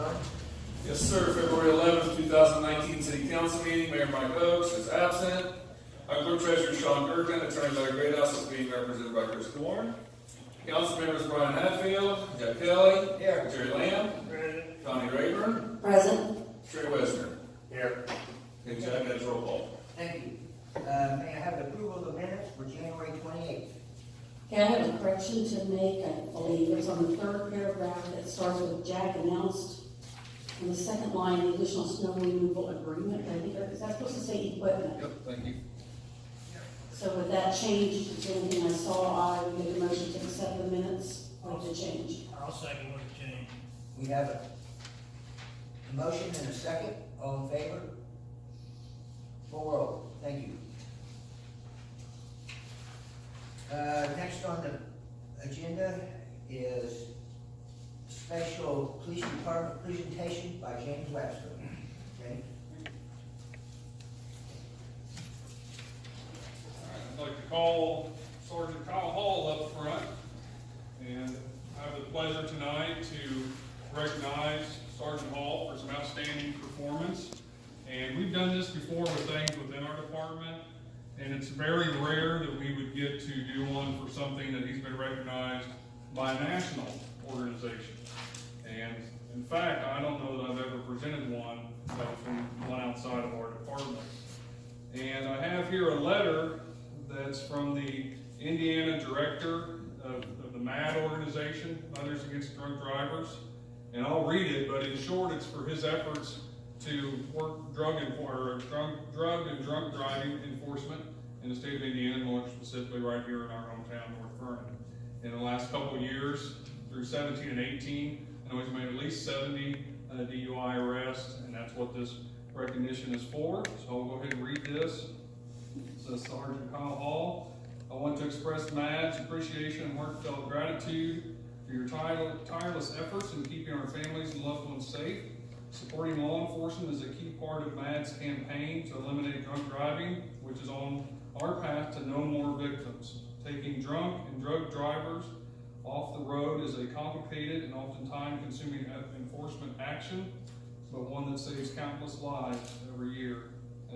Sean? Yes, sir. February 11th, 2019 City Council meeting. Mayor Mike Oakes is absent. Our clerk treasurer Sean Durkin, attorney Larry Greathouse is being represented by Chris Warren. Council members Brian Hatfield, Jeff Kelly, Here. Jerry Lamb, Present. Connie Rayburn, Present. Trey Wesner. Here. Okay, Jack, that's roll call. Thank you. May I have the approval of the minutes for January 28th? Okay, I have a correction to make, I believe, it's on the third paragraph that starts with Jack announced. In the second line, the additional snow removal agreement, I think, is that supposed to say equipment? Yep, thank you. So with that change, if there's anything I saw, I would make a motion to accept the minutes with the change. I'll second with the change. We have a motion and a second. All in favor? 4-0. Thank you. Next on the agenda is special police department presentation by James Webster. James? I'd like to call Sergeant Kyle Hall up front, and I have the pleasure tonight to recognize Sergeant Hall for some outstanding performance. And we've done this before with things within our department, and it's very rare that we would get to do one for something that he's been recognized by a national organization. And in fact, I don't know that I've ever presented one that was from one outside of our department. And I have here a letter that's from the Indiana director of the MAD organization, Mothers Against Drunk Drivers. And I'll read it, but in short, it's for his efforts to work drug and drunk driving enforcement in the state of Indiana, and more specifically right here in our hometown, North Vernon. In the last couple of years, through 17 and 18, I know he's made at least 70 DUI arrests, and that's what this recognition is for. So I'll go ahead and read this. It says, Sergeant Kyle Hall, I want to express MAD's appreciation and heartfelt gratitude for your tireless efforts in keeping our families and loved ones safe. Supporting law enforcement is a key part of MAD's campaign to eliminate drunk driving, which is on our path to no more victims. Taking drunk and drug drivers off the road is a complicated and often time-consuming enforcement action, but one that saves countless lives every year.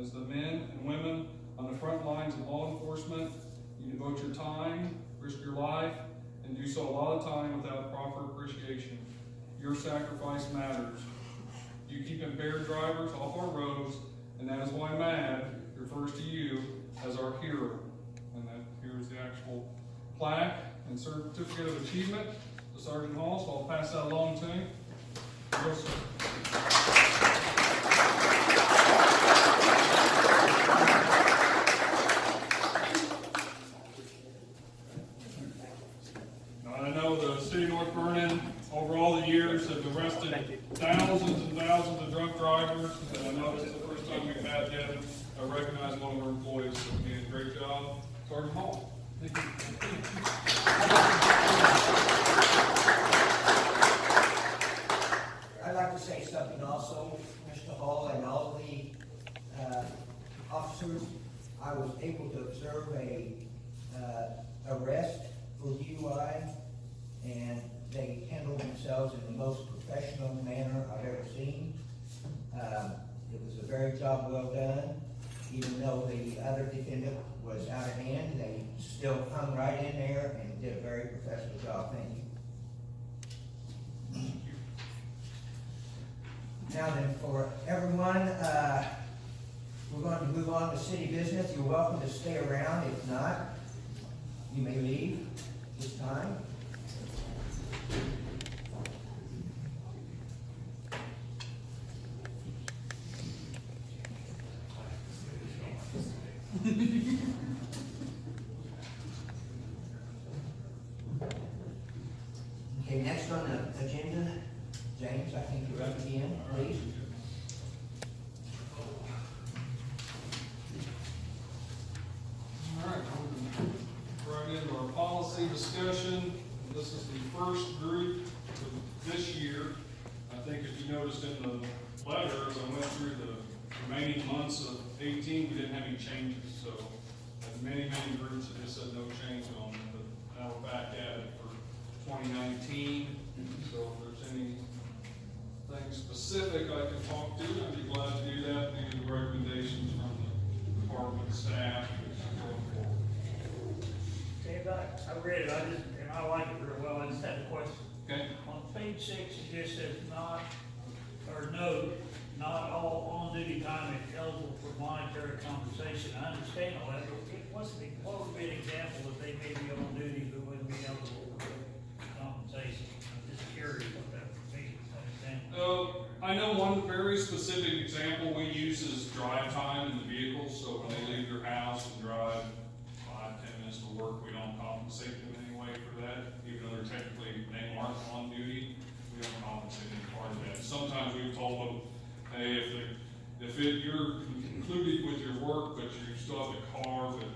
As the men and women on the front lines of law enforcement, you devote your time, risk your life, and do so a lot of time without proper appreciation. Your sacrifice matters. You keep impaired drivers off our roads, and that is why MAD refers to you as our hero. And that here's the actual plaque and certificate of achievement to Sergeant Hall, so I'll pass that along to him. Yes, sir. Now, I know the city of North Vernon, over all the years, have arrested thousands and thousands of drunk drivers, and I know this is the first time we've had them recognize one of our employees, so he did a great job. Sergeant Hall. Thank you. I'd like to say something also, Mr. Hall, and all the officers. I was able to observe a arrest for DUI, and they handled themselves in the most professional manner I've ever seen. It was a very job well done. Even though the other defendant was out of hand, they still hung right in there and did a very professional job. Thank you. Now then, for everyone, we're going to move on to city business. You're welcome to stay around. If not, you may leave this time. Okay, next on the agenda, James, I think you're up again, please. All right, we're right into our policy discussion. This is the first group of this year. I think if you noticed in the letter, as I went through the remaining months of 18, we didn't have any changes. So many groups that just said no change on them, but now we're back at it for 2019. So if there's any things specific I can talk to, I'd be glad to do that, maybe the recommendations from the department staff and so forth. Dave, I read it, and I like it real well, I just had a question. Okay? On page 6, it just says not, or note, not all on-duty time is eligible for monetary compensation. I understand all that, but what would be an example that they may be on duty but wouldn't be eligible for compensation? I'm just curious what that would be, an example. I know one very specific example we use is drive time in the vehicles, so when they leave their house and drive 5-10 minutes to work, we don't compensate them in any way for that, even though they're technically, they aren't on duty, we don't compensate any part of that. Sometimes we've told them, hey, you're included with your work, but you still have the car, but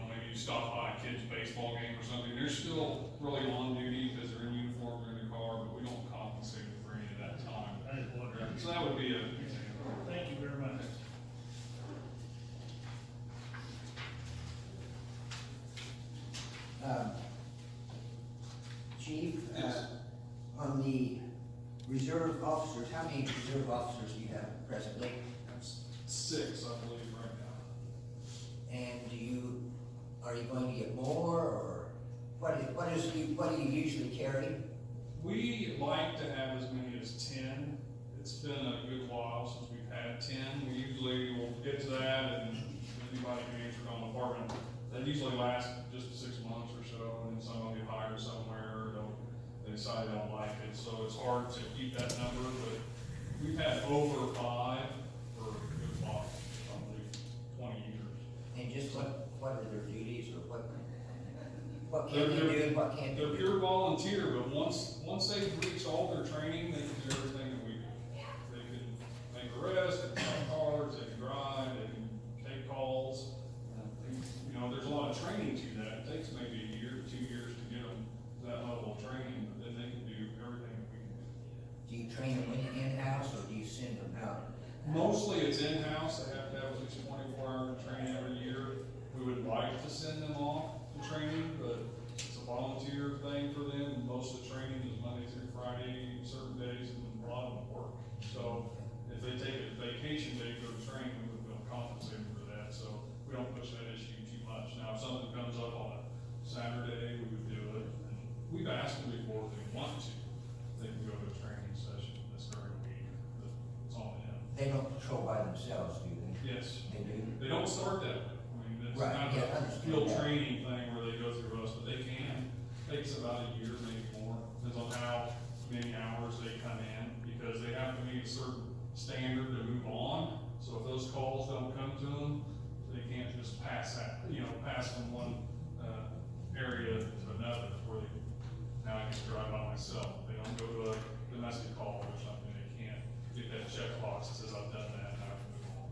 maybe you stop by a kid's baseball game or something, they're still really on duty because they're in uniform or in their car, but we don't compensate them for any of that time. I just wondered. So that would be an example. Thank you very much. Chief, Yes. on the reserve officers, how many reserve officers do you have presently? That's 6, I believe, right now. And are you going to get more, or what do you usually carry? We like to have as many as 10. It's been a good while since we've had 10. We usually will get to that, and anybody can answer on the department. That usually lasts just 6 months or so, and then someone will get hired somewhere, or they decide they don't like it. So it's hard to keep that number, but we've had over 5 for a good while, probably 20 years. And just what are their duties, or what can they do and what can't they They're do? pure volunteer, but once they've reached all their training, they can do everything that we do. They can make arrests, they can drive cars, they can drive, they can take calls. You know, there's a lot of training to that. It takes maybe a year, 2 years to get them to that level of training, but then they can do everything that we can do. Do you train them in-house, or do you send them out? Mostly it's in-house. They have to have at least 24-hour training every year. We would like to send them off to training, but it's a volunteer thing for them. And most of the training is Monday through Friday, certain days, and a lot of them work. So if they take a vacation day for the training, we would compensate them for that. So we don't push that issue too much. Now, if something comes up on a Saturday, we would do it. And we've asked them before if they want to. They can go to a training session this very week. But it's on them. They don't patrol by themselves, do they? Yes. They do? They don't start that way. I mean, it's Right, not yeah, I a understand field that. training thing where they go through us, but they can. Takes about a year, maybe more, depends on how many hours they come in, because they have to meet a certain standard to move on. So if those calls don't come to them, they can't just pass from one, area to another, where now I can drive by myself. They don't go to a domestic call or something, they can't get that checkbox that says I've done that, and I can move on.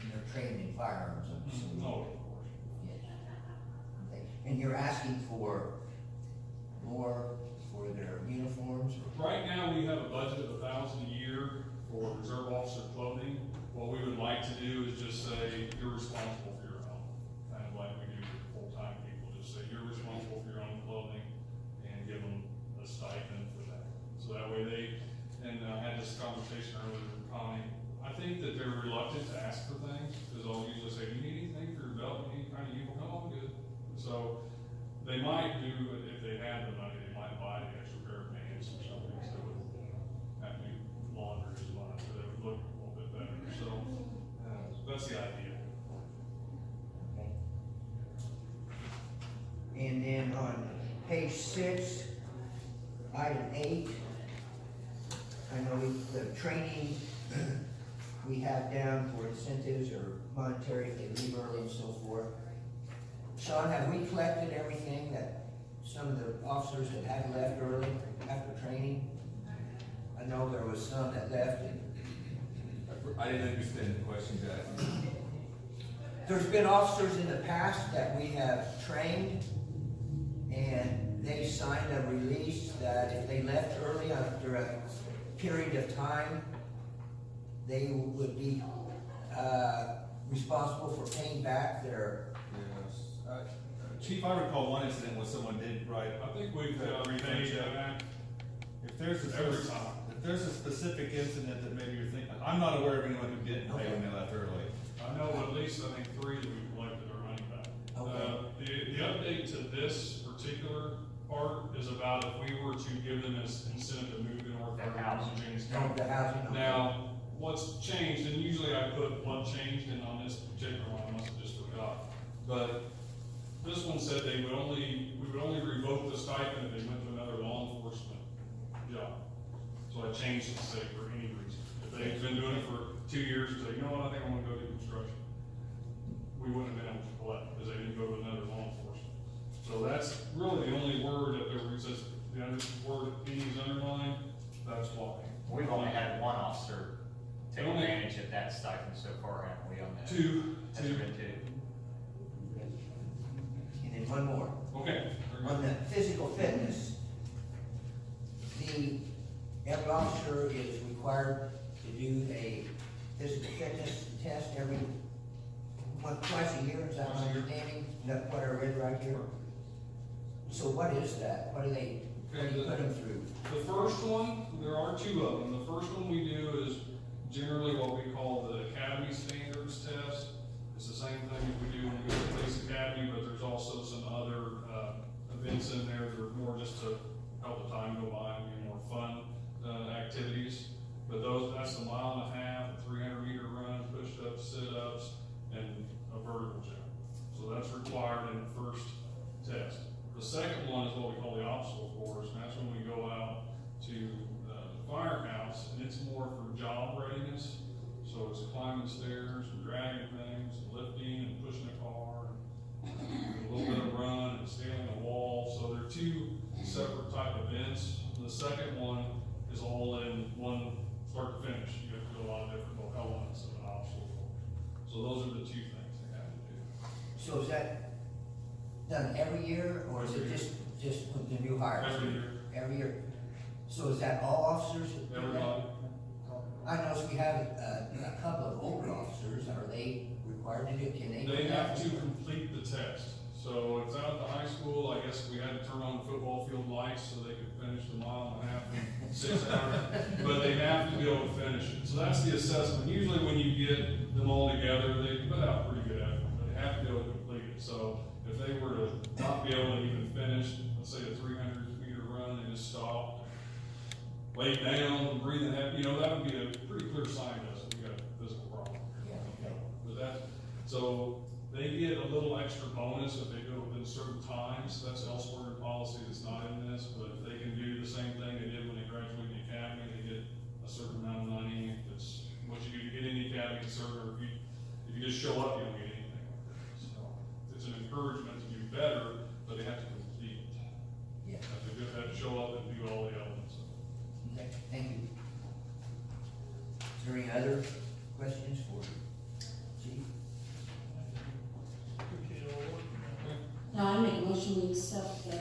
And they're trained in firearms, I'm assuming? No, of course. Yeah. Okay. And you're asking for more for their uniforms, or? Right now, we have a budget of $1,000 a year for reserve officer clothing. What we would like to do is just say, you're responsible for your own, kind of like we do for full-time people, just say, you're responsible for your own clothing, and give them a stipend for that. So that way and I had this conversation earlier with Connie, I think that they're reluctant to ask for things, because I'll usually say, do you need anything for your belt, you need any kind of uniform? No, I'm good. So they might do, if they had the money, they might buy the extra pair of pants or something, so it would have to be laundered as well, so they would look a little bit better. So that's the idea. And then on page 6, item 8, I know the training we have down for incentives or monetary if they leave early and so forth. Sean, have we collected everything that some of the officers that had left early after training? I know there was some that left, and I didn't understand the question, guys. there's been officers in the past that we have trained, and they signed a release that if they left early after a period of time, they would be responsible for paying back their. Yes. Chief, I recall one incident where someone did, right? I think we've repaid that If there's a every time. If if there's a specific incident that maybe you're thinking, I'm not aware of anyone who didn't pay when they left early. I know at least, I think, 3 that we've collected their money back. Okay. The update to this particular part is about if we were to give them this incentive to move to North Vernon, James No, County. the housing. okay. Now, what's changed, and usually I put what changed in on this particular one, I must have just forgot. But this one said we would only revoke the stipend if they went to another law enforcement job. So I changed it to say for any reason. If they've been doing it for 2 years, and say, you know what, I think I wanna go do construction. We wouldn't have been able to collect, because they didn't go to another law enforcement. So that's really the only word that there says, the other word any is underlined, that's why. We've only had one officer take Only- advantage of that stipend so far, haven't we, on that? Two. Has there been two? And then one more. Okay. On the physical fitness, every officer is required to do a physical fitness test twice a year, is that my understanding? That's what I read right here. So what is that? What do you put them through? The first one, there are 2 of them. The first one we do is generally what we call the Academy Standards Test. It's the same thing as we do when we go to Police Academy, but there's also some other, events in there that are more just to help the time go by and be more fun, activities. But that's the 1.5 mile, a 300-meter run, push-ups, sit-ups, and a vertical jump. So that's required in the first test. The second one is what we call the obstacle course, and that's when we go out to the firehouse, and it's more for job readiness. So it's climbing stairs and dragging things, and lifting and pushing a car, and a little bit of run and scaling a wall. So they're 2 separate type events. The second one is all in one start to finish. You have to do a lot of different elements of an obstacle course. So those are the 2 things they have to do. So is that done every year, or is it just with the new hires? Every year. Every year. So is that all officers? that do that? Everybody. I noticed we have a couple of older officers. Are they required to do it? Can they? do They that? have to complete the test. So it's out at the high school, I guess we had to turn on the football field lights so they could finish the 1.5 mile in 6 hours. But they have to be able to finish it. So that's the assessment. Usually when you get them all together, they put out pretty good effort, but they have to be able to complete it. So if they were to not be able to even finish, let's say a 300-meter run, they just stopped, laid down, breathing heavy, that would be a pretty clear sign to us that we got a physical problem. Yeah. But so they get a little extra bonus if they go within certain times. That's elsewhere in policy, that's not in this, but if they can do the same thing they did when they graduated the academy, they get a certain amount of money. If it's what you do to get in the academy, or if you just show up, you don't get anything. So it's an encouragement to do better, but they have to complete it. Yeah. They have to show up and do all the elements. Okay, thank you. Is there any other questions for Chief? Now, I make a motion we accept the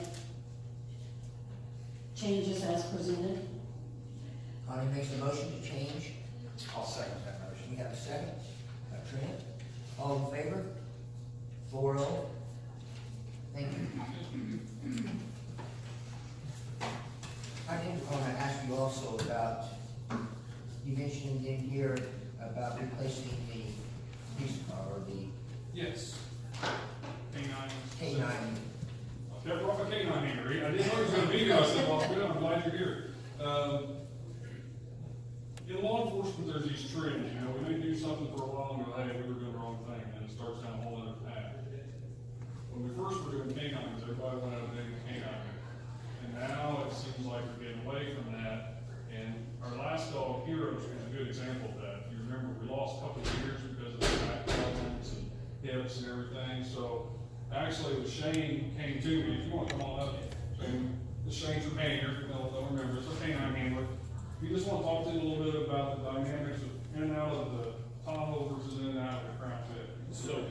changes as presented. Connie makes a motion to change. I'll second that motion. We have a second. Trent, all in favor? 4-0. Thank you. I did want to ask you also about, you mentioned in here about replacing the police car or the Yes. K9. K9. Never brought my K9 here. I didn't know he was gonna be here. I said, well, good, I'm glad you're here. In law enforcement, there's these trends, we may do something for a while and go, hey, we were doing the wrong thing, and it starts down a whole other path. When we first were doing canines, everybody went out and did canine. And now it seems like we're getting away from that. And our last dog, Heroes, was a good example of that. If you remember, we lost a couple of years because of the back problems and hips and everything. So actually, Shane came to me. If you want to come on up, Shane's a manager. They'll remember. It's a canine handler. We just want to talk to you a little bit about the dynamics of in and out of the Tahoe versus in and out of the Crown Vic. So,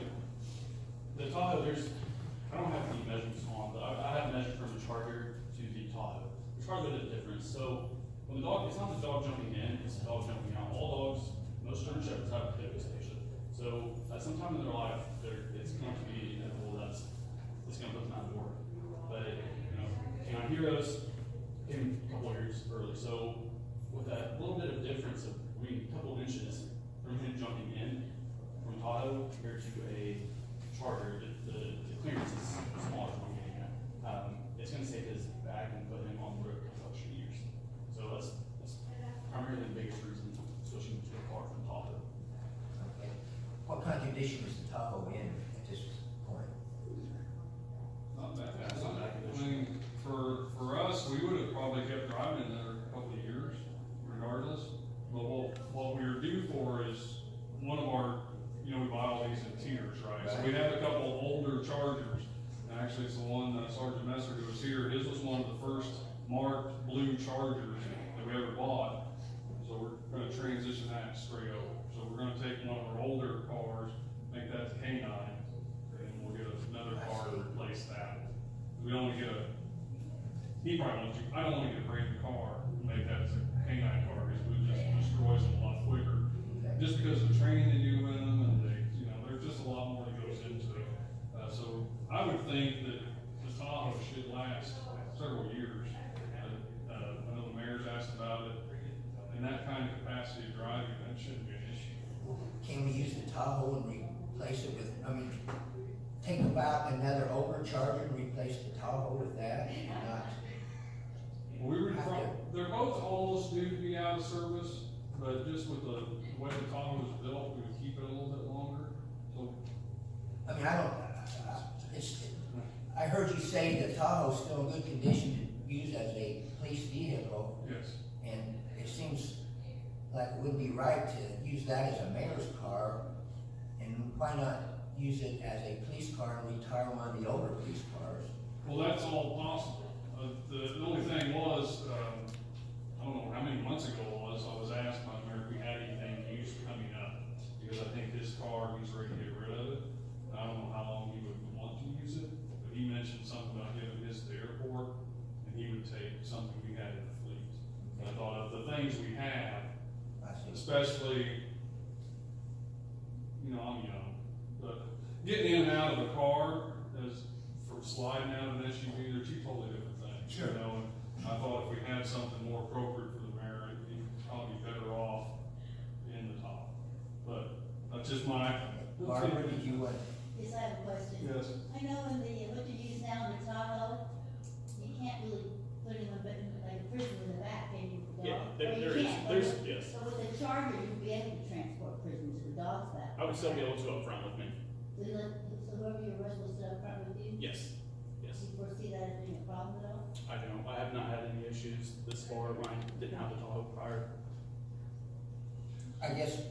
the Tahoe, I don't have any measurements on, but I have measured from the Charger to the Tahoe. There's quite a bit of difference. So, when the dog, it's not the dog jumping in, it's the dog jumping out. All dogs, most German Shepherds have a pivot station. So, at some time in their life, it's going to be inevitable that's going to put them out of order. But, Canine Heroes came a couple of years early. So, with that little bit of difference of, I mean, a couple of inches from him jumping in from Tahoe compared to a Charger, the clearance is smaller than what I'm getting at. It's gonna save his back and put him on the road for extra years. So that's primarily the biggest reason switching to a car from Tahoe. Okay. What kind of condition is the Tahoe in at this point? Not bad. It's not bad I condition. mean, for us, we would have probably kept driving another couple of years regardless. But what we were due for is one of our, you know, we buy all these in tiers, right? So we have a couple of older Chargers. And actually, it's the one that Sergeant Messer who was here, his was one of the first marked blue Chargers that we ever bought. So we're gonna transition that straight over. So we're gonna take one of our older cars, make that the K9, and we'll get another car to replace that. We don't wanna get he probably wants you, I don't wanna get a brand new car and make that as a K9 car, because it just destroys them a lot quicker. Just because of the training they do in them, and they, you know, there's just a lot more that goes into it. So I would think that the Tahoe should last several years. I know the mayor's asked about it. In that kind of capacity of driving, that shouldn't be an issue. Can we use the Tahoe and replace it with, I mean, take about another older Charger and replace the Tahoe with that? Not, We would they're both almost due to be out of service, but just with the way the Tahoe was built, we would keep it a little bit longer. So I mean, I heard you say the Tahoe's still in good condition to use as a police vehicle, yes. and it seems like it wouldn't be right to use that as a mayor's car, and why not use it as a police car and retire one of the older police cars? Well, that's all possible. The only thing was, I don't know how many months ago it was, I was asked by the mayor if we had anything used coming up, because I think his car, he's ready to get rid of it. I don't know how long he would want to use it, but he mentioned something about giving his to the airport, and he would take something we had in the fleet. And I thought of the things we have, I see. especially, you know, I'm young, but getting in and out of the car as for sliding out of an SUV, they're two totally different things. Sure. You know, and I thought if we had something more appropriate for the mayor, he'd probably be better off in the top. But that's just my. Barbara, did you, Yes, I have a question. Yes. I know in the, what you use now in the Tahoe, you can't really put him like a prison in the back, can you? for the Yeah, dog? there Or you is, can't, there's, but- yes. So with the Charger, you'd be able to transport prison to the dog's back. I would still be able to up front with me. So whoever your arrest will sit up front with you? Yes, yes. Do you foresee that as being a problem at all? I don't, I have not had any issues this far. Ryan didn't have the Tahoe prior. I guess,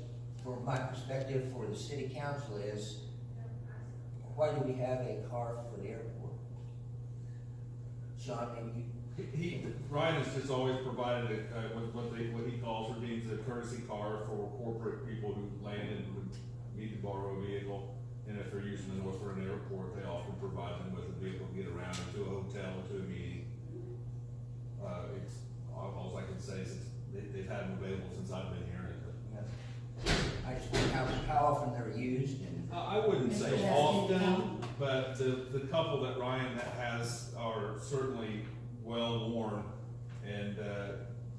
from my perspective for the city council is, why do we have a car for the airport? Sean, maybe you, Ryan has just always provided what he calls or deems a courtesy car for corporate people who land and would need to borrow a vehicle. And if they're using the North Vernon Airport, they often provide them with a vehicle to get around to a hotel, to a meeting. All I can say is they've had them available since I've been here. I just wonder how often they're used and. I wouldn't Mr. say President, often, but the couple that Ryan has are certainly well worn. And,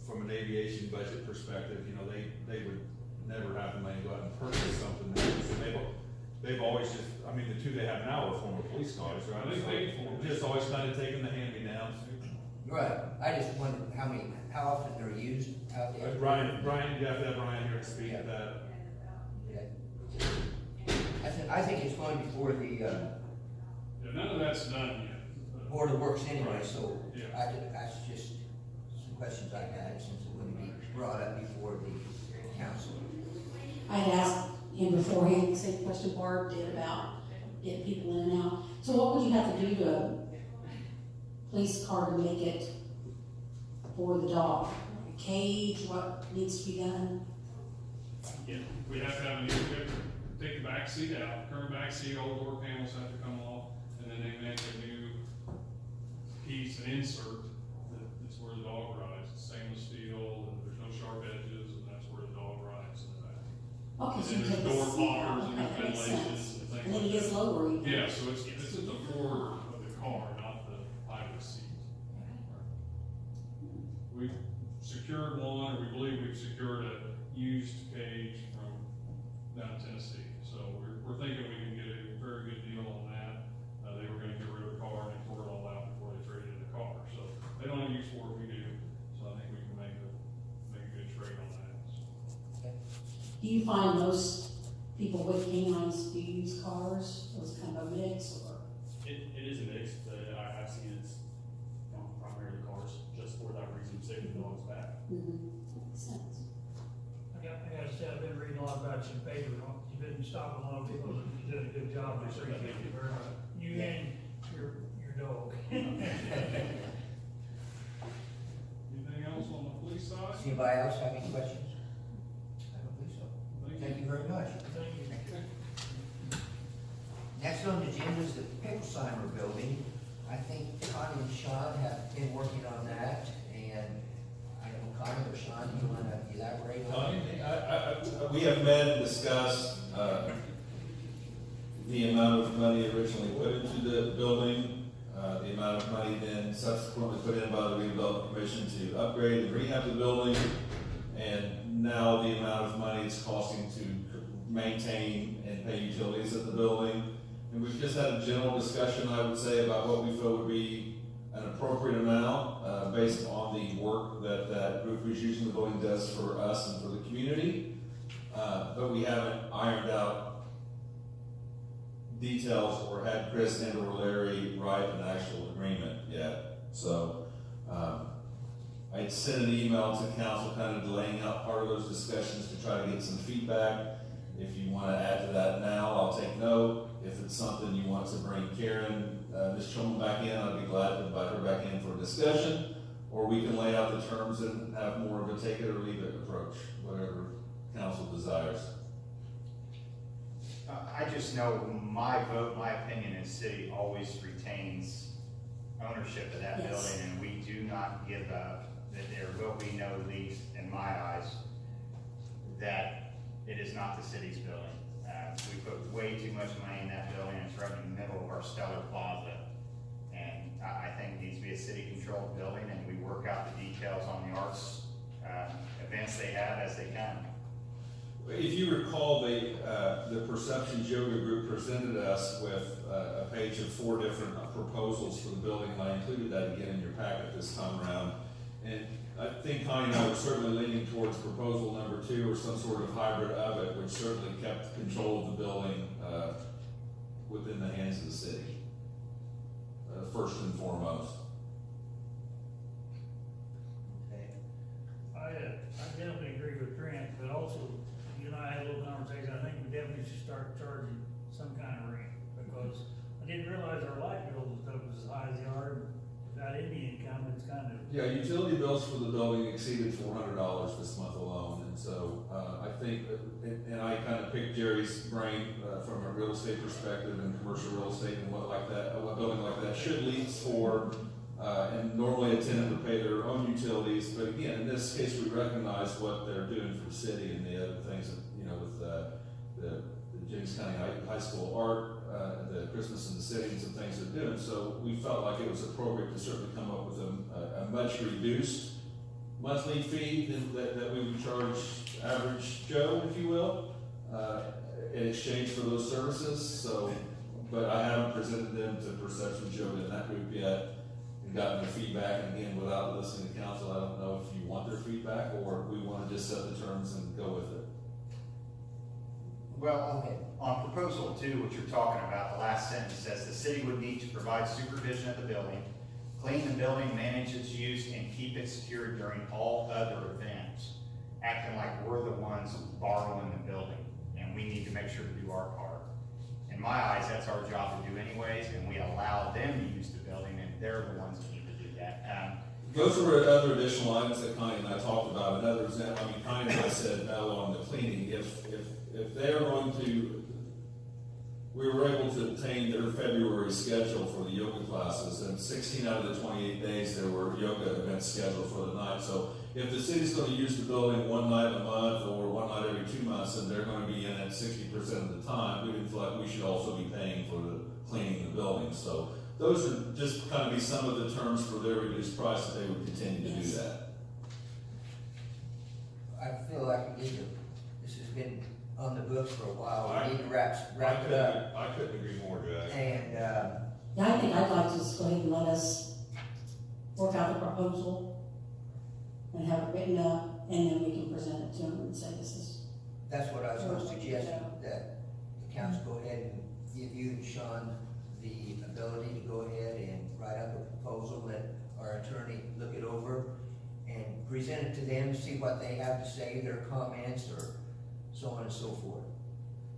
from an aviation budget perspective, you know, they would never have the money to go out and purchase something new. So they've always just, I mean, the two they have now are former police cars, right? They paid for them. Just always kind of taking the hand-me-downs. Right, I just wondered how often they're used out there. Ryan, you have to have Ryan here to speak to that. Okay. I think it's going before the, Yeah, none of that's done yet. but- Board of Works anyway, so Yeah. that's just some questions I had since it wouldn't be brought up before the council. I had asked him beforehand, the same question Barb did about getting people in and out. So what would you have to do to a police car to make it for the dog? A cage, what needs to be done? Yeah, we have to have we have to take the back seat out, current back seat, all the door panels have to come off, and then they make a new piece, an insert, that's where the dog rides, it's stainless steel, and there's no sharp edges, and that's where the dog rides in the back. Okay, so And you there's take the door seat poppers out, and okay, that makes ventilations sense. and things And then like he gets that. lower. Yeah, so it's at the forward of the car, not the pilot's seat. We've secured one, or we believe Do you find most people with canines do use cars? Or is it kind of a mix, or? It is a mix, but I've seen it's, primarily cars, just for that reason, save the dogs back. Makes sense. I gotta say, I've been reading a lot about your paper, you've been stopping a lot of people, and you're doing a good job, I appreciate you very much. You and your dog. Anything else on the police side? Does anybody else have any questions? I don't think so. Thank you very much. Thank you. Next on the agenda is the Picklesheimer building. I think Connie and Sean have been working on that, and I don't know, Connie or Sean, do you want to elaborate on it? We have met and discussed, the amount of money originally put into the building, the amount of money then subsequently put in by the redevelopment commission to upgrade and rehab the building, and now the amount of money it's costing to maintain and pay utilities at the building. And we've just had a general discussion, I would say, about what we feel would be an appropriate amount, based on the work that that group who's using the building does for us and for the community. But we haven't ironed out details or had Chris and or Larry write an actual agreement yet. So, I sent an email to council kind of laying out part of those discussions to try to get some feedback. If you want to add to that now, I'll take note. If it's something you want to bring Karen, Ms. Trumbull back in, I'd be glad to invite her back in for a discussion. Or we can lay out the terms and have more of a take it or leave it approach, whatever council desires. I just know my vote, my opinion in city always retains ownership of that Yes. building, and we do not give up, that there will be no lease, in my eyes, that it is not the city's building. We put way too much money in that building, it's right in the middle of our stellar plaza. And I think it needs to be a city-controlled building, and we work out the details on the arts events they have as they come. If you recall, the Perceptions Yoga Group presented us with a page of 4 different proposals for the building, and I included that again in your packet this time around. And I think Connie and I were certainly leaning towards proposal number 2 or some sort of hybrid of it, which certainly kept control of the building within the hands of the city, first and foremost. Okay. I definitely agree with Trent, but also, you and I had a little conversation, I think we definitely should start charging some kind of rent, because I didn't realize our light bills and stuff was as high as they are. Without any income, it's kind of. Yeah, utility bills for the building exceeded $400 this month alone, and so I think, and I kind of picked Jerry's brain from a real estate perspective and commercial real estate and what building like that should lease for, and normally a tenant would pay their own utilities, but again, in this case, we recognize what they're doing for the city and the other things that, with the James County High School art, the Christmas in the City and some things they're doing. So we felt like it was appropriate to certainly come up with a much reduced monthly fee that we would charge average Joe, if you will, in exchange for those services. So, but I haven't presented them to Perception Joe in that group yet and gotten their feedback. And again, without listening to council, I don't know if you want their feedback or we want to just set the terms and go with it. Well, on proposal 2, what you're talking about, the last sentence says the city would need to provide supervision of the building, clean the building, manage its use, and keep it secure during all other events, acting like we're the ones borrowing the building, and we need to make sure to do our part. In my eyes, that's our job to do anyways, and we allow them to use the building, and they're the ones that need to do that. Those were other additional items that Connie and I talked about. Another example, Connie and I said no on the cleaning. If they're going to, we were able to obtain their February schedule for the yoga classes, and 16 out of the 28 days there were yoga events scheduled for the night. So if the city's going to use the building one night a month or one night every 2 months, and they're going to be in it 60% of the time, we didn't feel like we should also be paying for the cleaning the building. So those are just kind of be some of the terms for their reduced price that they would continue to do that. I feel like we need to, this has been on the books for a while, we need to wrap it up. I couldn't agree more, Jack. And, Yeah, I think I'd like to just go ahead and let us work out the proposal and have it written up, and then we can present it to them and say, this is That's what I was gonna suggest, that the council go ahead and give you and Sean the ability to go ahead and write up a proposal, let our attorney look it over and present it to them, see what they have to say, their comments, or so on and so forth.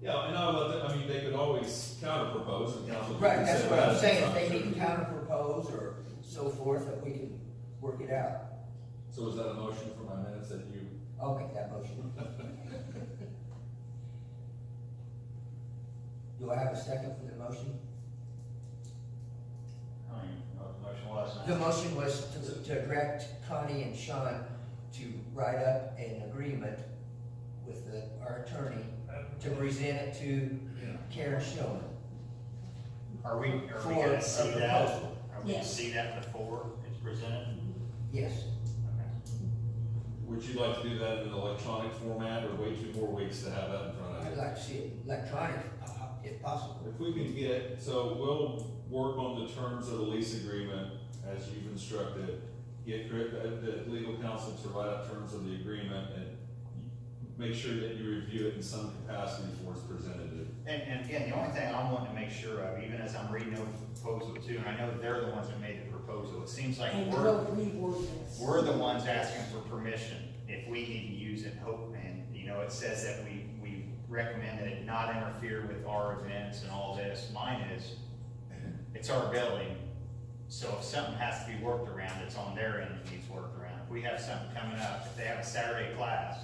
Yeah, and I'll let them, I mean, they could always counter propose and council. can Right, that's say, what I'm "Well, saying, if that's they not need to true." counter propose or so forth, that we can work it out. So is that a motion for my minutes that you? I'll make that motion. Do I have a second for the motion? I don't even know what the motion was. The motion was to direct Connie and Sean to write up an agreement with our attorney to present it to Karen Shillman. Are we For gonna a see that? proposal. Are we gonna Yes. see that before it's presented? Yes. Okay. Would you like to do that in an electronic format or wait 2 more weeks to have that in front of I'd you? like to see it electronic, if possible. If we can get, so we'll work on the terms of the lease agreement as you've instructed. Get the legal counsel to write up terms of the agreement and make sure that you review it in some capacity before it's presented. And again, the only thing I'm wanting to make sure of, even as I'm reading over the proposal too, and I know they're the ones that made the proposal, it seems like And we're, we'll reword this. we're the ones asking for permission if we need to use it, hope, and, you know, it says that we recommend that it not interfere with our events and all this. Mine is, it's our building, so if something has to be worked around, it's on their end that needs worked around. If we have something coming up, if they have a Saturday class,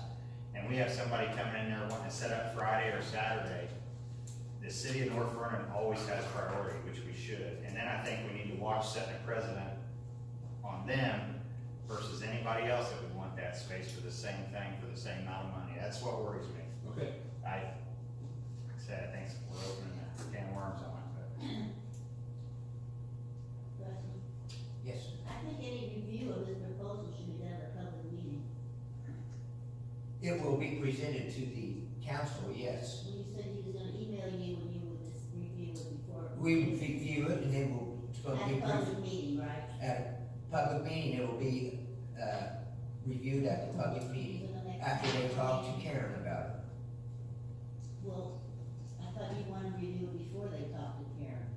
and we have somebody coming in there wanting to set up Friday or Saturday, the city of North Vernon always has priority, which we should. And then I think we need to watch setting a precedent on them versus anybody else that would want that space for the same thing, for the same amount of money. That's what worries me. Okay. I said, I think we're opening a can of worms on it, but. Rusty, Yes. I think any review of this proposal should be done at a public meeting. It will be presented to the council, yes. Well, you said he was gonna email you when you would just review it before. We will review it and then it's At gonna be a public meeting, right? at a public meeting, it will be, reviewed at the public meeting after they talk to Karen about it. Well, I thought you wanted to review it before they talked to Karen.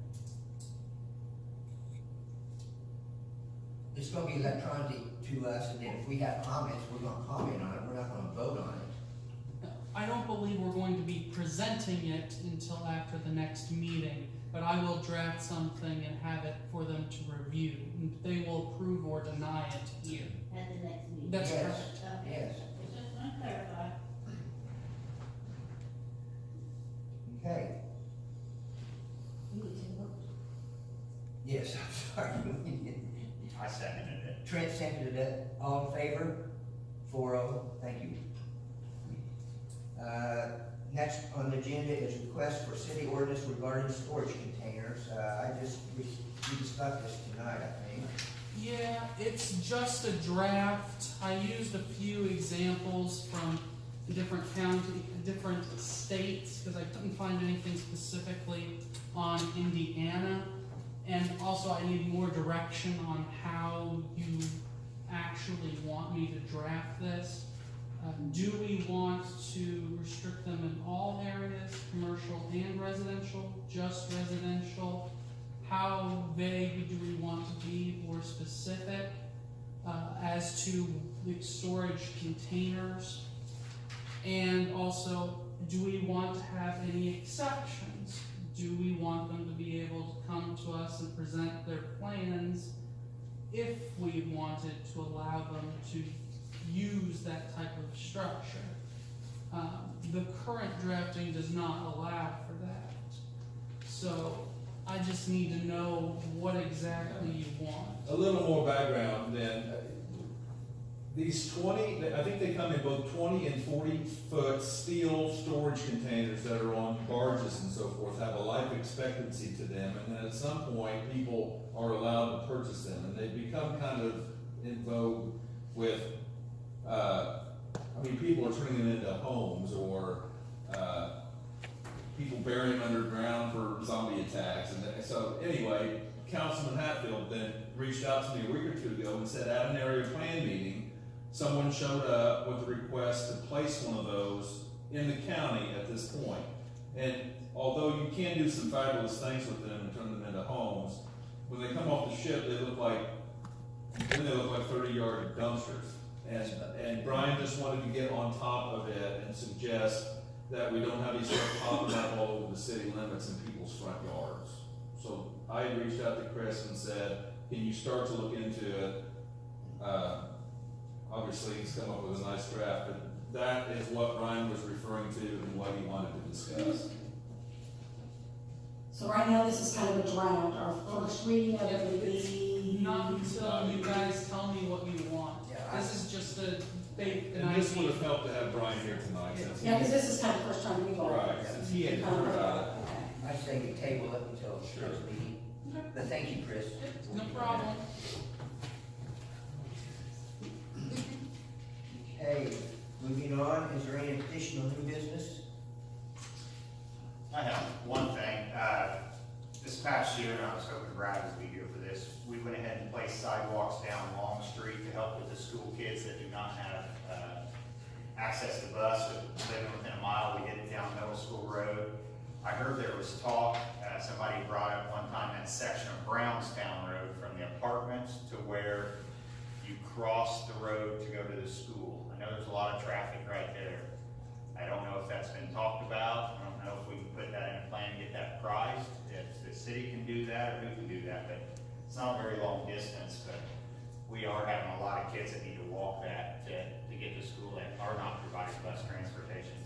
It's gonna be electronic to us, and then if we have comments, we're gonna comment on it, we're not gonna vote on it. I don't believe we're going to be presenting it until after the next meeting, but I will draft something and have it for them to review. And they will approve or deny it here. At the next meeting. That's Yes. correct. Okay. Yes. Just want to clarify. Okay, You need to vote. yes, I'm sorry. I seconded it. Trent seconded it, all in favor? 4-0, thank you. Next on the agenda is request for city ordinance regarding storage containers. We discussed this tonight, I think. Yeah, it's just a draft. I used a few examples from different different states, because I couldn't find anything specifically on Indiana. And also I need more direction on how you actually want me to draft this. Do we want to restrict them in all areas, commercial and residential, just residential? How vague do we want to be or specific as to the storage containers? And also, do we want to have any exceptions? Do we want them to be able to come to us and present their plans if we wanted to allow them to use that type of structure? The current drafting does not allow for that. So I just need to know what exactly you want. A little more background then. These 20, I think they come in both 20 and 40-foot steel storage containers that are on barges and so forth, have a life expectancy to them, and then at some point, people are allowed to purchase them, and they become kind of in vogue with, people are turning them into homes, or people bury them underground for zombie attacks, and so anyway, Councilman Hatfield then reached out to me a week or two ago and said at an area plan meeting, someone showed up with a request to place one of those in the county at this point. And although you can do some fabulous things with them and turn them into homes, when they come off the ship, they look like 30-yard dumpsters. And Brian just wanted to get on top of it and suggest that we don't have these stuff popping up all over the city limits in people's front yards. So I reached out to Chris and said, can you start to look into it? Obviously, he's come up with a nice draft, but that is what Brian was referring to and what he wanted to discuss. So right now, this is kind of a draft, our first reading of it would be. Not until you guys tell me what you want. Yeah, This is just an And this would idea. have helped to have Brian here tonight, since he, Yeah, because this is kind of the first time we've all. right, since he hadn't heard about it. I say we table it until next meeting. But thank you, Chris. No problem. Okay, moving on, is there any additional new business? I have one thing. This past year, and I was hoping Brad would be here for this, we went ahead and placed sidewalks down Long Street to help with the school kids that do not have access to bus, but living within a mile. We did it down Middle School Road. I heard there was talk, somebody brought up one time that section of Brownstown Road from the apartments to where you cross the road to go to the school. I know there's a lot of traffic right there. I don't know if that's been talked about. I don't know if we can put that in a plan and get that priced, if the city can do that or who can do that, but it's not a very long distance, but we are having a lot of kids that need to walk that to get to school that are not providing bus transportation.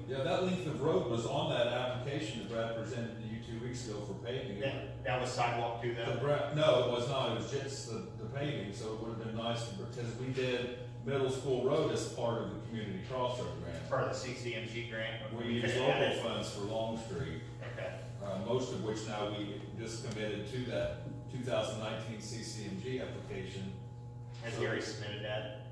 Yeah, that length of road was on that application that Brad presented to you 2 weeks ago for paving. That was sidewalk too, though? No, it was not, it was just the paving, so it would have been nice, because we did Middle School Road as part of the community crossroad grant. Part of the CCMG grant? We use local funds for Long Street, Okay. most of which now we just committed to that 2019 CCMG application. Has Gary submitted that?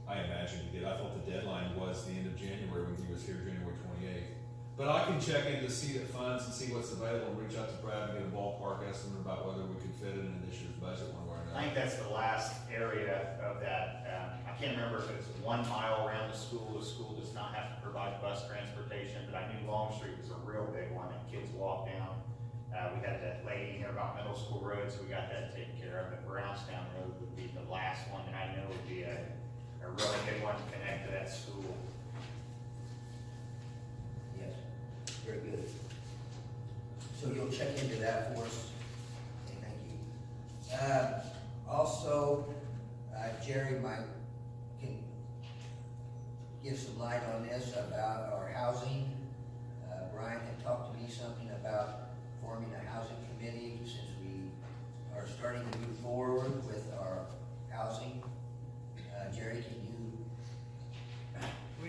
I imagine he did. I thought the deadline was the end of January when he was here, January 28th. But I can check into CEDAT funds and see what's available and reach out to Brad and get a ballpark estimate about whether we could fit it in this year's budget one way or I another. think that's the last area of that. I can't remember if it's 1 mile around the school does not have to provide bus transportation, but I knew Long Street was a real big one that kids walk down. We had that lady here about Middle School Road, so we got that taken care of, but Brownstown Road would be the last one that I know would be a really good one to connect to that school. Yes, very good. So you'll check into that for us? Okay, thank you. Also, Jerry can give some light on this about our housing. Brian had talked to me something about forming a housing committee since we are starting to move forward with our housing. Jerry, can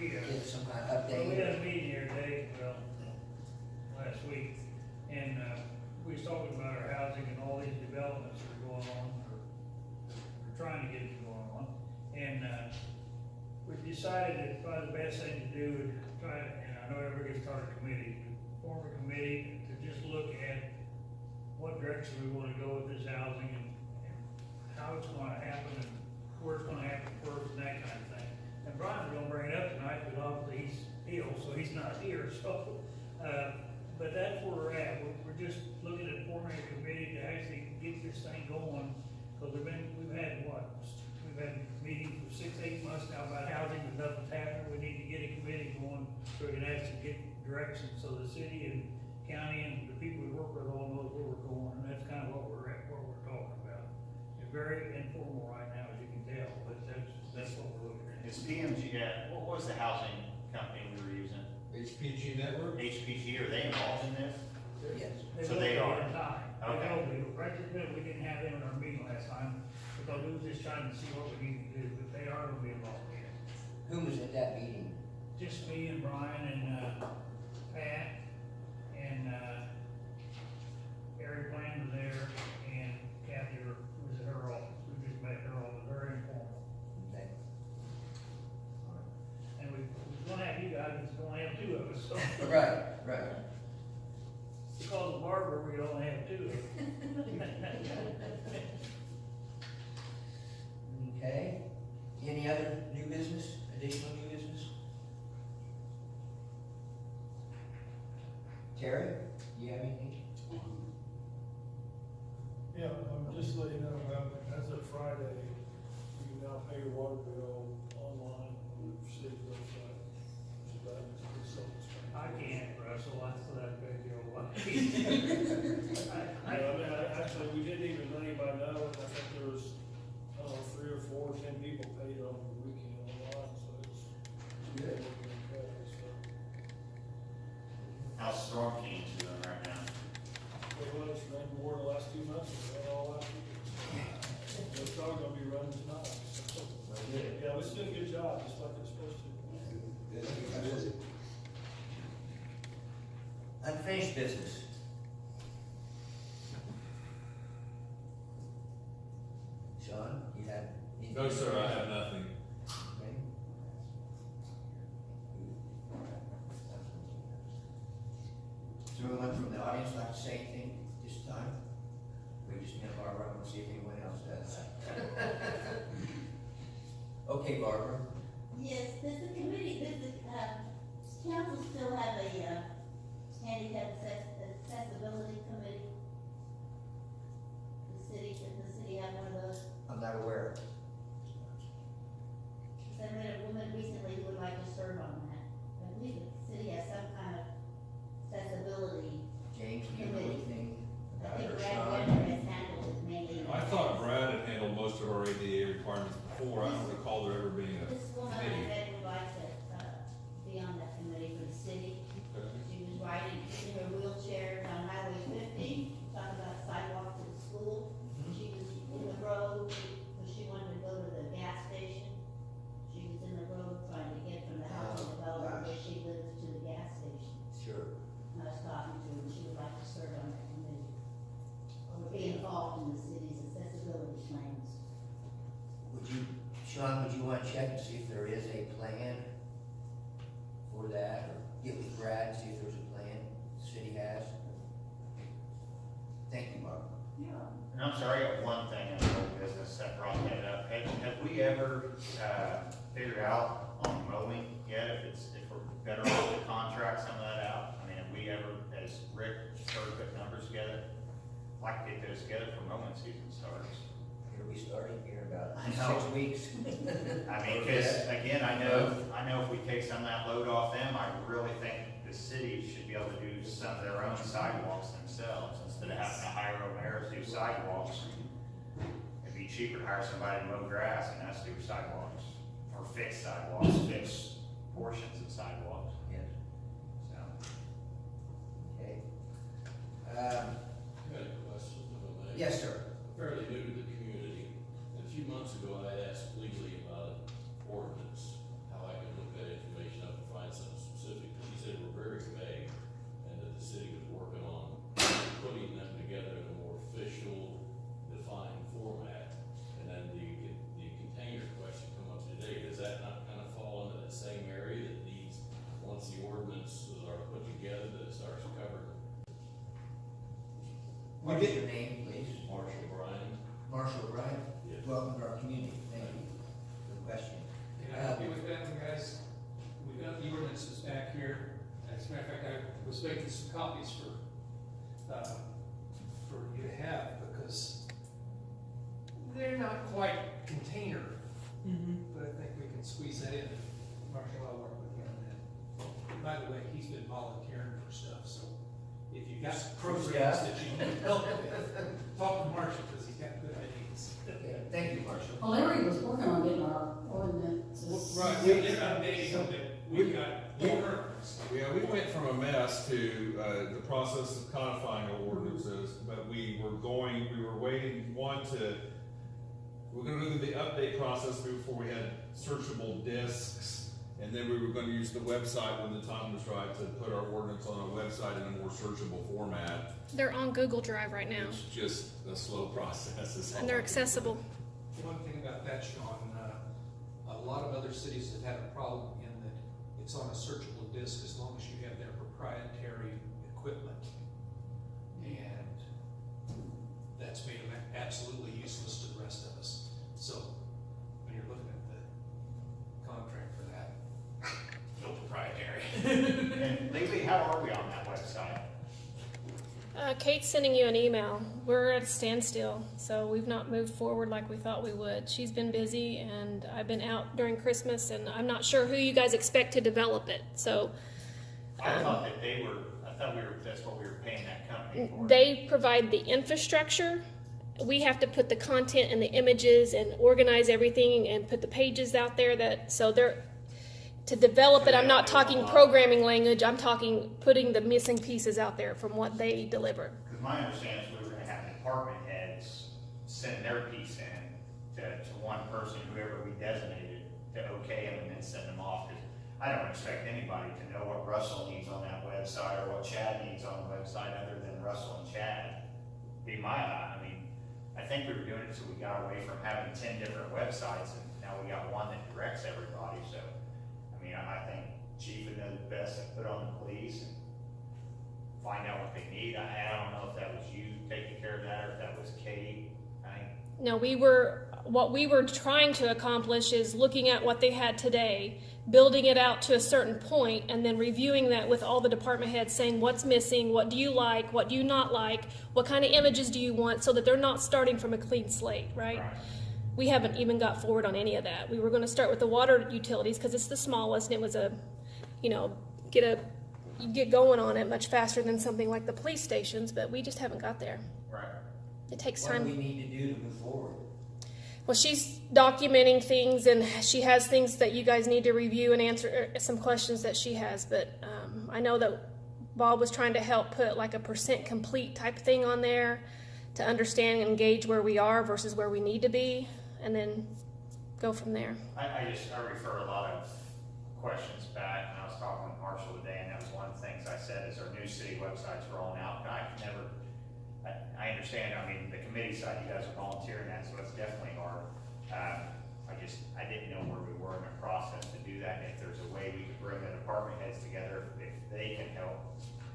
you give some kind of update? We had a meeting here today, last week, and we was talking about our housing and all these developments that are going on, or we're trying to get it going on. And we decided that probably the best thing to do is try, and I know everybody gets started a committee, form a committee to just look at what direction we want to go with this housing and how it's going to happen and where it's going to happen first and that kind of thing. And Brian's gonna bring it up tonight, but obviously he's ill, so he's not here, so, but that's where we're at. We're just looking at forming a committee to actually get this thing going, because we've had meetings for 6-8 months now about housing, but nothing's happening. We need to get a committee going, so we can actually get direction, so the city and county and the people we work with all know where we're going, and that's kind of what we're talking about. It's very informal right now, as you can tell, but that's what we're looking at. Is PMG, what was the housing company we were using? HPG Network? HPG, are they involved in this? Yes. So will they be are. in time. Okay. They will be. Right this minute, we didn't have them in our meeting last time, because we were just trying to see what we need to do, but they are gonna be involved in it. Who was at that meeting? Just me and Brian and, Pat, and, Eric Bland was there, and Kathy was at her office. We just met her office, very informal. Okay. And we're gonna have you guys, it's gonna have 2 of us, so. Right. Because of Barbara, we only have 2 of us. Okay. Any other new business, additional new business? Terry, do you have anything? Yeah, just letting you know, as of Friday, you can now pay your water bill online on the city website. So that is self-explanatory. I can't, Russell, I still have to pay the old one. Actually, we didn't even let anybody know, and I think there was, I don't know, 3 or 4 or 10 people paid over the weekend online, so it's Good. working okay, so. How's Storm King doing right now? Well, it's rained more the last 2 months, and rained all last week. It's probably gonna be running tonight, so. Yeah, it's doing a good job, just like it's supposed to. Unfinished business. Sean, you have anything? No, sir, I have nothing. Okay. Does anyone from the audience like to say anything this time? We just met Barbara, I want to see if anyone else does. Okay, Barbara. Yes, does the committee, does the, council still have a, handicap accessibility committee? Does the city have one of those? I'm not aware. Because I met a woman recently who would like to serve on that. I believe the city has some kind of accessibility. James, do you know anything I about it, think or Brad Sean? Weber has handled it mainly. I thought Brad had handled most of our ADA requirements before. I don't recall there ever being a This woman I committee. met would like to, be on that committee for the city. She was riding in her wheelchair down Highway 50, talking about sidewalk to the school. She was in the road, because she wanted to go to the gas station. She was in the road trying to get from the housing Oh, development where gosh. she lives to the gas station. Sure. And I was talking to her, and she would like to serve on that committee. Or be involved in the city's accessibility plans. Would you, Sean, would you want to check and see if there is a plan for that, or get with Brad and see if there's a plan the city has? Thank you, Barbara. And I'm sorry, I got one thing in the whole business that brought that up. Have we ever, figured out on mowing yet, if we're better off to contract some of that out? I mean, have we ever, as Rick started putting numbers together, like to get those together for mowing season starts? Here we started here about I know. 6 weeks. I mean, cause again, I know if we take some of that load off them, I really think the city should be able to do some of their own sidewalks themselves, instead of having to hire O'Meara to do sidewalks. It'd be cheaper to hire somebody to mow grass and us do sidewalks, or fix sidewalks, fix portions of sidewalks, Yes, so. okay. I got a question, if I may. Yes, sir. Fairly new to the community. A few months ago, I asked legally about an ordinance, how I could look that information up and find something specific. She said we're very vague, and that the city was working on putting them together in a more official, defined format. And then the container question come up today. Does that not kind of fall into that same area that needs, once the ordinances are put together, that it starts covering? What is your name, please? Marshall Bryan? Marshall, right? Yes. Welcome to our community. Thank you for the question. Can I help you with that one, guys? We've got the ordinances back here. As a matter of fact, I was making some copies for you to have, because they're not quite container, but I think we can squeeze that in. Marshall, I'll work with you on that. By the way, he's been volunteering for stuff, so if you've got programs that you need help with, talk to Marshall, because he's got good ideas. Okay, thank you, Marshall. Well, Larry was working on getting our ordinances. Right, we did update them, but we've got more. Yeah, we went from a mess to, the process of codifying our ordinances, but we were waiting, we're gonna go through the update process before we had searchable discs, and then we were gonna use the website when the time was right to put our ordinance on a website in a more searchable format. They're on Google Drive right now, It's just a slow process. is all and they're I can say. accessible. One thing about that, Sean, a lot of other cities have had a problem in that it's on a searchable disk as long as you have their proprietary equipment. And that's made them absolutely useless to the rest of us. So when you're looking at the contract for that, no proprietary. And legally, how are we on that website? Kate's sending you an email. We're at a standstill, so we've not moved forward like we thought we would. She's been busy, and I've been out during Christmas, and I'm not sure who you guys expect to develop it. So I thought that that's what we were paying that company for. they provide the infrastructure. We have to put the content and the images and organize everything and put the pages out there to develop it. I'm not talking programming language. I'm talking putting the missing pieces out there from what they deliver. Because my understanding is we were gonna have department heads send their piece in to one person, whoever we designated, to okay them and then send them off. 'Cause I don't expect anybody to know what Russell needs on that website or what Chad needs on the website other than Russell and Chad. I mean, I think we were doing it so we got away from having 10 different websites, and now we got one that directs everybody. So, I mean, I think Chief would know the best to put on the police and find out what they need. I don't know if that was you taking care of that or if that was Kate. No, what we were trying to accomplish is looking at what they had today, building it out to a certain point, and then reviewing that with all the department heads, saying what's missing, what do you like, what do you not like, what kind of images do you want, so that they're not starting from a clean slate, right? We haven't even got forward on any of that. We were going to start with the water utilities because it's the smallest, and it was you get going on it much faster than something like the police stations, but we just haven't got there. Right. It takes What time. do we need to do to move forward? Well, she's documenting things, and she has things that you guys need to review and answer some questions that she has. But I know that Bob was trying to help put like a % complete type thing on there to understand and engage where we are versus where we need to be, and then go from there. I refer a lot of questions back, and I was talking with Marshall today, and that was one of the things I said is our new city website's rolling out. I understand, I mean, the committee side, you guys are volunteering that, so it's definitely hard. I didn't know where we were in the process to do that, and if there's a way we could bring the department heads together, if they can help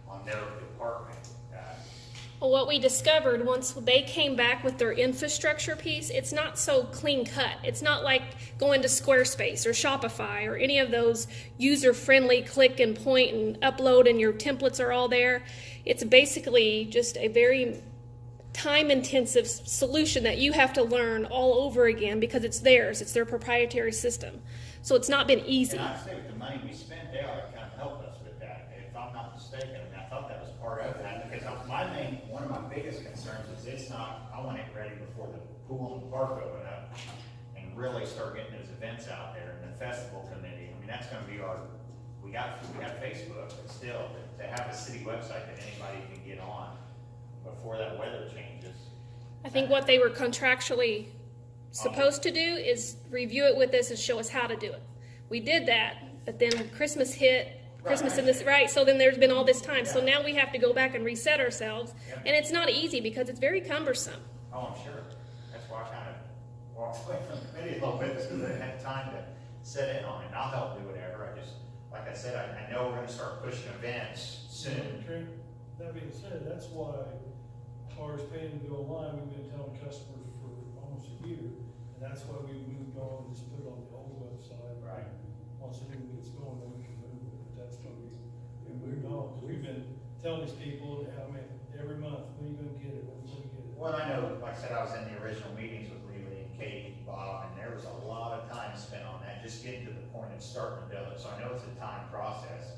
on their department. Well, what we discovered once they came back with their infrastructure piece, it's not so clean cut. It's not like going to Squarespace or Shopify or any of those user-friendly click and point and upload and your templates are all there. It's basically just a very time-intensive solution that you have to learn all over again because it's theirs. It's their proprietary system. So it's not been easy. And I say with the money we spent, they ought to kind of help us with that. If I'm not mistaken, I mean, I thought that was part of that because one of my biggest concerns is I want it ready before the pool and park open up and really start getting those events out there. And the festival committee, I mean, that's going to be we got Facebook, but still to have a city website that anybody can get on before that weather changes. I think what they were contractually supposed to do is review it with us and show us how to do it. We did that, but then Christmas hit, so then there's been all this time. So now we have to go back and reset ourselves, and it's not easy because it's very cumbersome. Oh, I'm sure. That's why I kind of walked away from the committee a little bit because I didn't have time to sit in on it. And I'll help do whatever. Like I said, I know we're going to start pushing events soon. That being said, that's why, as far as paying to go online, we've been telling customers for almost a year, and that's why we moved on and just put it on the old website. Right. Once it gets going, then we can move it, but that's when we moved on, because we've been telling these people, every month, when are you gonna get it, when are you gonna get it? Well, I know, like I said, I was in the original meetings with Leland and Kate, Bob, and there was a lot of time spent on that, just getting to the point of starting to build it. So I know it's a time process.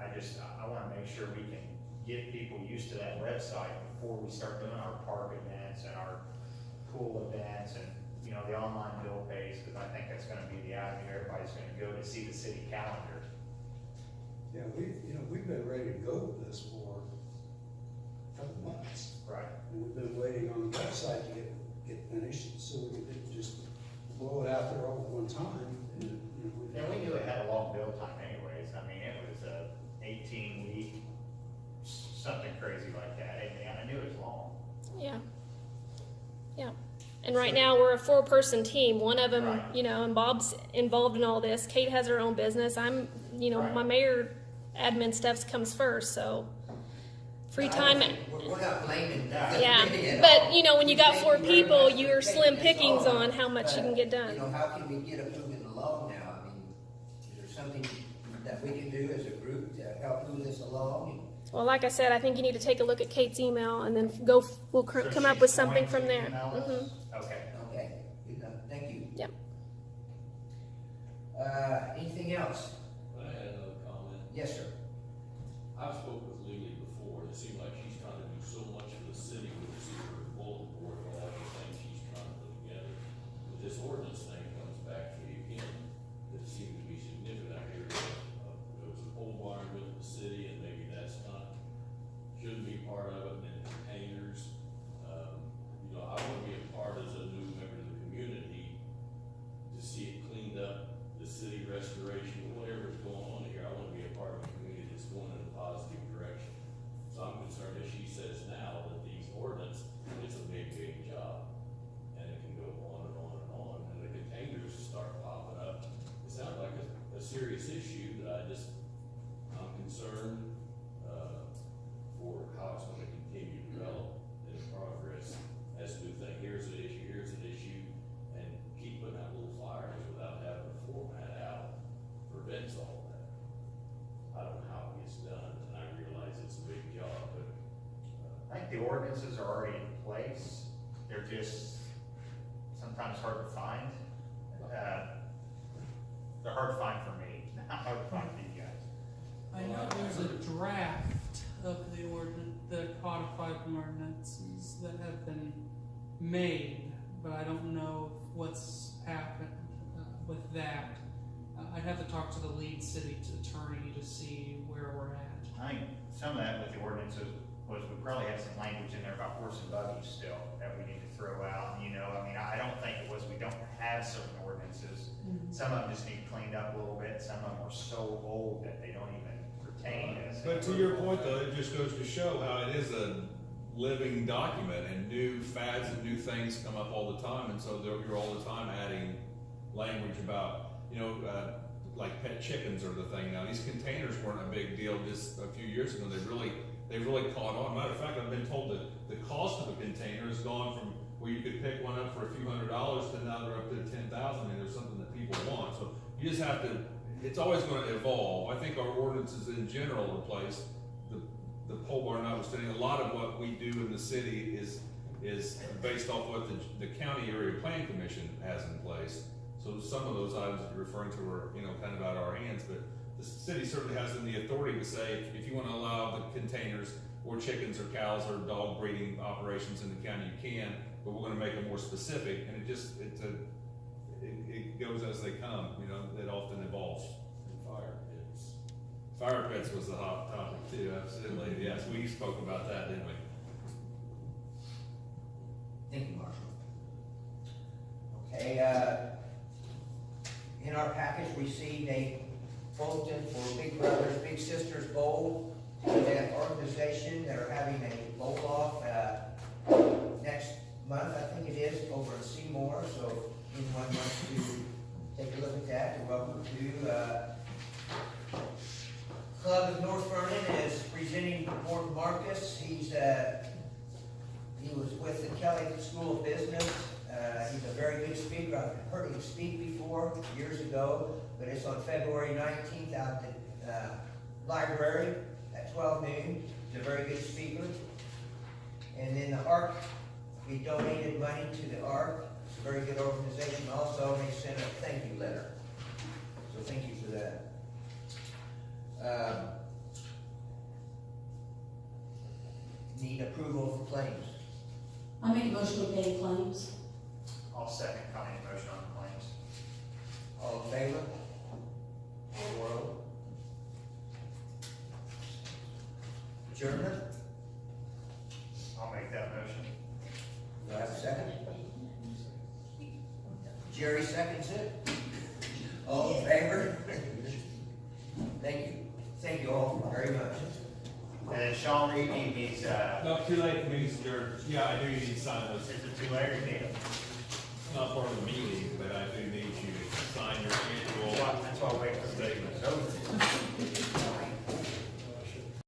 I want to make sure we can get people used to that website before we start doing our park events and our pool events and, the online bill pays, because I think that's going to be the avenue everybody's going to go to see the city calendar. Yeah, we've been ready to go with this for a couple months. Right. And we've been waiting on the website to get finished, so we didn't just blow it out there all at one time. And we knew it had a long build time anyways. I mean, it was a 18-week, something crazy like that. And I knew it was long. Yeah. And right now we're a 4-person team. One of them, Right. And Bob's involved in all this. Kate has her own business. I'm, Right. my mayor admin stuff comes first, so free time. We're not blaming. Yeah, at but all. when you got Thank 4 you very people, much you're for slim taking this pickings on. on how much you can get done. How can we get it moving along now? I mean, is there something that we can do as a group to help move this along? Well, like I said, I think you need to take a look at Kate's email and then we'll So come up she's with something going from to there. email us? Mhm. Okay. Okay, good enough, thank you. Yep. Anything else? I had another comment. Yes, sir. I've spoken with Lily before, and it seems like she's trying to do so much for the city with the secret bulletin board and all the things she's trying to put together. But this ordinance thing comes back to me again, that seems to be significant. I hear there was a pole barn with the city, and maybe that's not, shouldn't be part of it, and containers. You know, I want to be a part as a new member of the community to see it cleaned up, the city restoration, whatever's going on here. I want to be a part of a community that's going in a positive direction. So I'm concerned, as she says now, that these ordinance, it's a big, big job. And it can go on and on and on, and the containers start popping up. It sounds like a serious issue that I'm concerned, for how it's gonna continue to develop in progress as a new thing. Here's an issue, and keep putting out little fires without having a format out prevents all that. I don't know how it gets done, and I realize it's a big job, but, I think the ordinances are already in place. They're just sometimes hard to find. They're hard to find for me, not hard to find for you guys. I know there's a draft of the ordinance, the codified ordinances that have been made, but I don't know what's happened with that. I'd have to talk to the lead city attorney to see where we're at. I think some of that with the ordinances was we probably have some language in there about horse and buggies still that we need to throw out. You know, I mean, I don't think it was we don't have certain ordinances. Some of them just need cleaned up a little bit. Some of them are so old that they don't even pertain as. But to your point though, it just goes to show how it is a living document, and new fads and new things come up all the time, and so you're all the time adding language about, like pet chickens are the thing now. These containers weren't a big deal just a few years ago. They really caught on. Matter of fact, I've been told that the cost of a container has gone from where you could pick one up for a few $100s to now they're up to $10,000, and there's something that people want. So you just have to, it's always going to evolve. I think our ordinances in general replace the pole barn notwithstanding. A lot of what we do in the city is based off what the county area plan commission has in place. So some of those items that you're referring to are, kind of out of our hands, but the city certainly has the authority to say, if you want to allow the containers or chickens or cows or dog breeding operations in the county, you can, but we're going to make them more specific, and it goes as they come, it often evolves. and fire pits. Fire pits was the hot topic too, absolutely, yes, we spoke about that, didn't we? Thank you, Marshall. Okay, in our package, we received a bulletin for Big Brothers Big Sisters Bowl, that organization that are having a bowl off next month, I think it is, over in Seymour. So if anyone wants to take a look at that, you're welcome to. Club of North Vernon is presenting Morton Marcus. He was with the Kelly School of Business. He's a very good speaker. I've heard him speak before, years ago, but it's on February 19th out at the library at 12 noon. He's a very good speaker. And then the ARC, we donated money to the ARC. It's a very good organization also, and they sent a thank you letter. So thank you for that. Need approval for claims. I make a motion to pay claims. I'll second Connie's motion on the claims. All in favor? 4-0. Adjournment? I'll make that motion. Do I have a second? Jerry seconds it. All in favor? Thank you. Thank you all very much. And then Sean Reed needs, Not too late for me, sir. Yeah, I do need to sign those. is it too late or need it? It's not part of the meeting, but I do need you to sign your annual That's why I wait for the statement. statement.